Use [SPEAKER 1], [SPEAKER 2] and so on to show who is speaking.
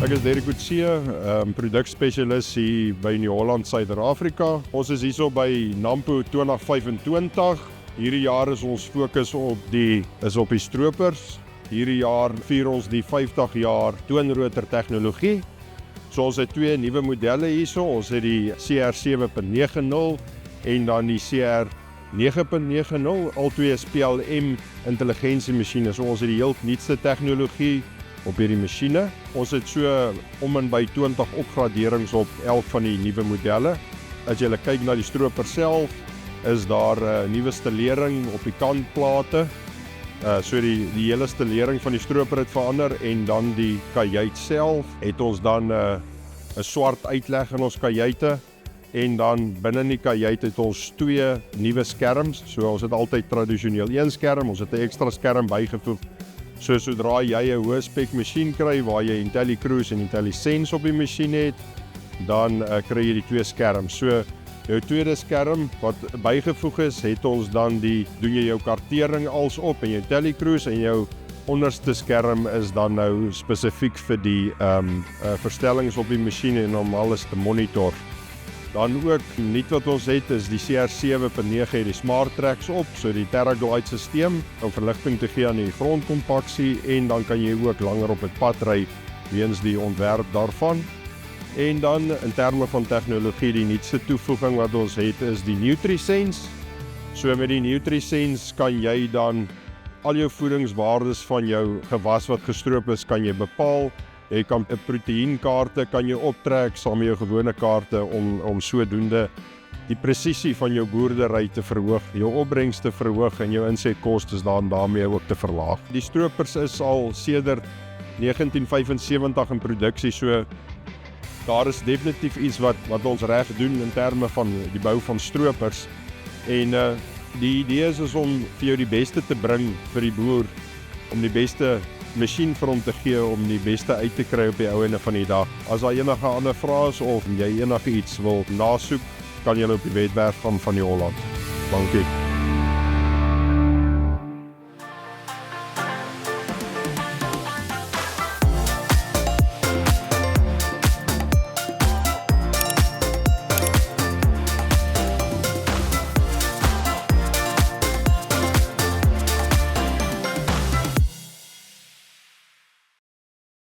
[SPEAKER 1] Ek is Derek Coetzee, produkspesialis hier by New Holland, Suid-Afrika. Ons is hierso by NAMPO 2025. Hierdie jaar is ons fokus op die stroopers. Hierdie jaar vier ons die 50 jaar toonrotor tegnologie. So ons het twee nuwe modelle hierso. Ons het die CR 7.90 en dan die CR 9.90. Al twee is PLM intelligensiemasjiene. So ons het die heel nuutste tegnologie op hierdie masjiene. Ons het so om en by 20 opgraderings op elk van die nuwe modelle. As jy kyk na die stroper self, is daar 'n nuwe stelering op die kantplate. So die hele stelering van die stroper het verander en dan die kajuit self het ons dan 'n swart uitleg in ons kajuite en dan binne in die kajuit het ons twee nuwe skerms. So ons het altyd tradisioneel een skerm, ons het 'n ekstra skerm bygevoeg. So sodra jy 'n hoë spek masjien kry waar jy IntelliCruise en IntelliSense op die masjien het, dan kry jy die twee skerms. So jou tweede skerm wat bygevoeg is, het ons dan doen jy jou kartering als op en jou IntelliCruise en jou onderste skerm is dan nou spesifiek vir die verstellings op die masjien en om alles te monitor. Dan ook nuut wat ons het is die CR 7.9 het die Smart Tracks op, so die TerraGlide stelsel om verligting te gee aan die grondkompaksie en dan kan jy ook langer op het pad ry weens die ontwerp daarvan. En dan in terme van tegnologie, die nuutste toevoeging wat ons het is die NutriSense. So met die NutriSense kan jy dan al jou voedingswaardes van jou gewas wat gestroop is, kan jy bepaal. Jy kan 'n proteïenkaarte kan jy optrek saam met jou gewone kaarte om sodoende die presisie van jou boerdery te verhoog, jou opbrengs te verhoog en jou insetkostes daarmee ook te verlaag. Die stroopers is al sedert 1975 in produksie, so daar is definitief iets wat ons reg doen in terme van die bou van stroopers. En die idee is om vir jou die beste te bring vir die boer, om die beste masjien vir hom te gee om die beste uit te kry op die ou ende van die dag. As daar enige ander vrae is of jy enige iets wil nasoek, kan jy op die webwerf van New Holland. Dankie.